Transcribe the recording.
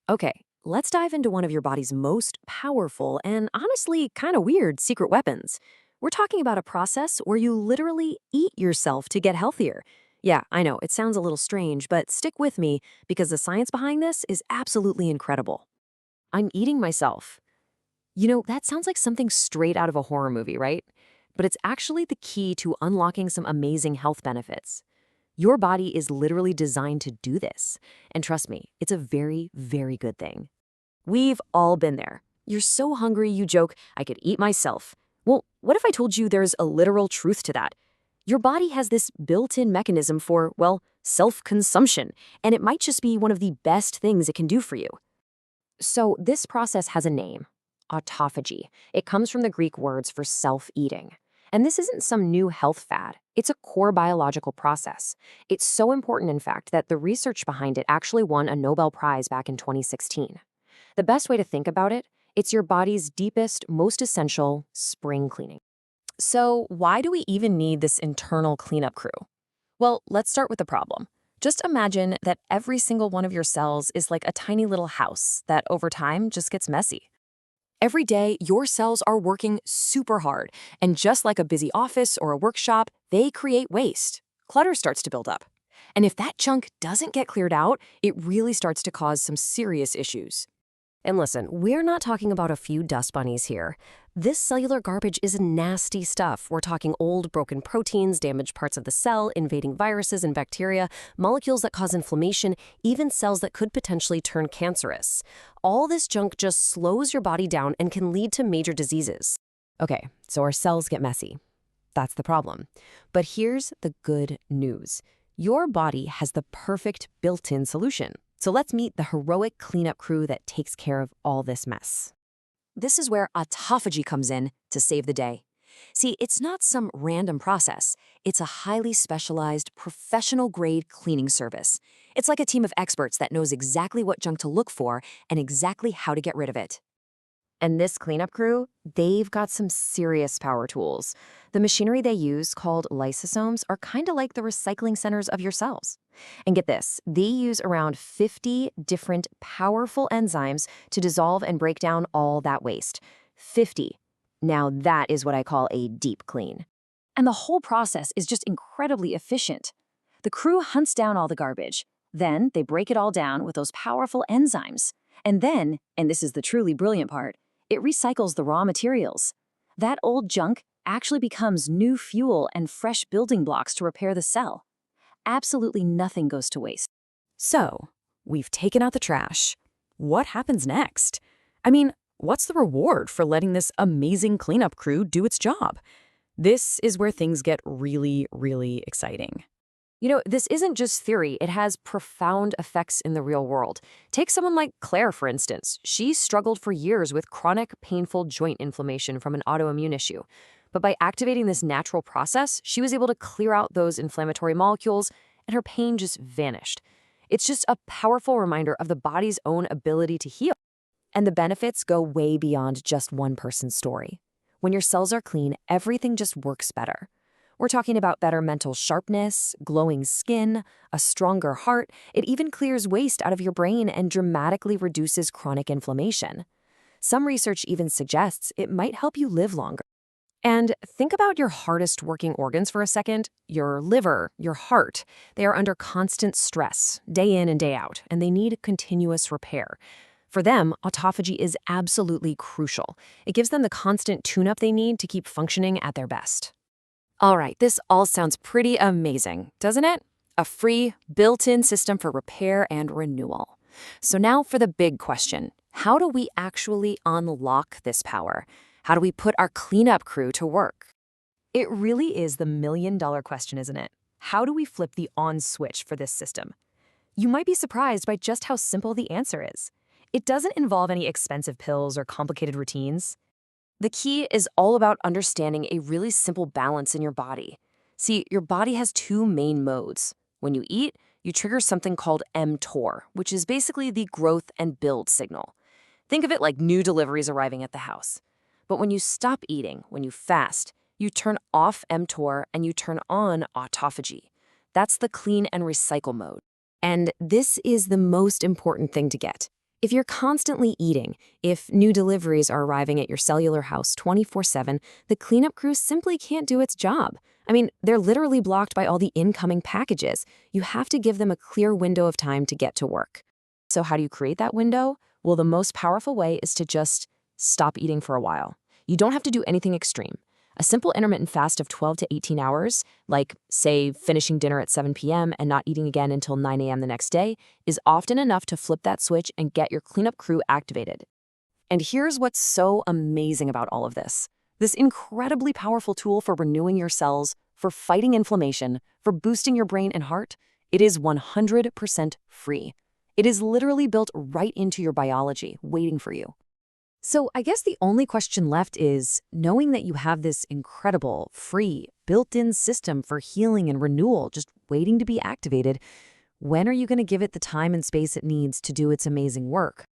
Okay, let's dive into one of your body's most powerful and honestly kind of weird secret weapons. We're talking about a process where you literally eat yourself to get healthier. Yeah, I know, it sounds a little strange, but stick with me because the science behind this is absolutely incredible. I'm eating myself. That sounds like something straight out of a horror movie, right? But it's actually the key to unlocking some amazing health benefits. Your body is literally designed to do this. And trust me, it's a very, very good thing. We've all been there. You're so hungry, you joke, I could eat myself. Well, what if I told you there's a literal truth to that? Your body has this built-in mechanism for, well, self-consumption, and it might just be one of the best things it can do for you. So this process has a name, autophagy. It comes from the Greek words for self-eating. And this isn't some new health fad. It's a core biological process. It's so important, in fact, that the research behind it actually won a Nobel Prize back in 2016. The best way to think about it, it's your body's deepest, most essential spring cleaning. So why do we even need this internal cleanup crew? Well, let's start with the problem. Just imagine that every single one of your cells is like a tiny little house that over time just gets messy. Every day, your cells are working super hard, and just like a busy office or a workshop, they create waste. Clutter starts to build up. And if that junk doesn't get cleared out, it really starts to cause some serious issues. And listen, we're not talking about a few dust bunnies here. This cellular garbage is nasty stuff. We're talking old, broken proteins, damaged parts of the cell, invading viruses and bacteria, molecules that cause inflammation, even cells that could potentially turn cancerous. All this junk just slows your body down and can lead to major diseases. Okay, so our cells get messy. That's the problem. But here's the good news. Your body has the perfect built-in solution. So let's meet the heroic cleanup crew that takes care of all this mess. This is where autophagy comes in to save the day. See, it's not some random process. It's a highly specialized, professional-grade cleaning service. It's like a team of experts that knows exactly what junk to look for and exactly how to get rid of it. And this cleanup crew, they've got some serious power tools. The machinery they use, called lysosomes, are kind of like the recycling centers of your cells. And get this, they use around 50 different powerful enzymes to dissolve and break down all that waste. 50. Now that is what I call a deep clean. And the whole process is just incredibly efficient. The crew hunts down all the garbage. Then they break it all down with those powerful enzymes. And then, and this is the truly brilliant part, it recycles the raw materials. That old junk actually becomes new fuel and fresh building blocks to repair the cell. Absolutely nothing goes to waste. So, we've taken out the trash. What happens next? I mean, what's the reward for letting this amazing cleanup crew do its job? This is where things get really, really exciting. This isn't just theory, it has profound effects in the real world. Take someone like Claire, for instance. She struggled for years with chronic, painful joint inflammation from an autoimmune issue. But by activating this natural process, she was able to clear out those inflammatory molecules, and her pain just vanished. It's just a powerful reminder of the body's own ability to heal. And the benefits go way beyond just one person's story. When your cells are clean, everything just works better. We're talking about better mental sharpness, glowing skin, a stronger heart. It even clears waste out of your brain and dramatically reduces chronic inflammation. Some research even suggests it might help you live longer. And think about your hardest working organs for a second. Your liver, your heart. They are under constant stress, day in and day out, and they need continuous repair. For them, autophagy is absolutely crucial. It gives them the constant tune-up they need to keep functioning at their best. All right, this all sounds pretty amazing, doesn't it? A free, built-in system for repair and renewal. So now for the big question. How do we actually unlock this power? How do we put our cleanup crew to work? It really is the million-dollar question, isn't it? How do we flip the on switch for this system? You might be surprised by just how simple the answer is. It doesn't involve any expensive pills or complicated routines. The key is all about understanding a really simple balance in your body. See, your body has two main modes. When you eat, you trigger something called mTOR, which is basically the growth and build signal. Think of it like new deliveries arriving at the house. But when you stop eating, when you fast, you turn off mTOR and you turn on autophagy. That's the clean and recycle mode. And this is the most important thing to get. If you're constantly eating, if new deliveries are arriving at your cellular house 24/7, the cleanup crew simply can't do its job. I mean, they're literally blocked by all the incoming packages. You have to give them a clear window of time to get to work. So how do you create that window? Well, the most powerful way is to just stop eating for a while. You don't have to do anything extreme. A simple intermittent fast of 12 to 18 hours, like, say, finishing dinner at 7 p.m. and not eating again until 9 a.m. the next day, is often enough to flip that switch and get your cleanup crew activated. And here's what's so amazing about all of this. This incredibly powerful tool for renewing your cells, for fighting inflammation, for boosting your brain and heart, it is 100% free. It is literally built right into your biology, waiting for you. So I guess the only question left is, knowing that you have this incredible, free, built-in system for healing and renewal just waiting to be activated, when are you going to give it the time and space it needs to do its amazing work?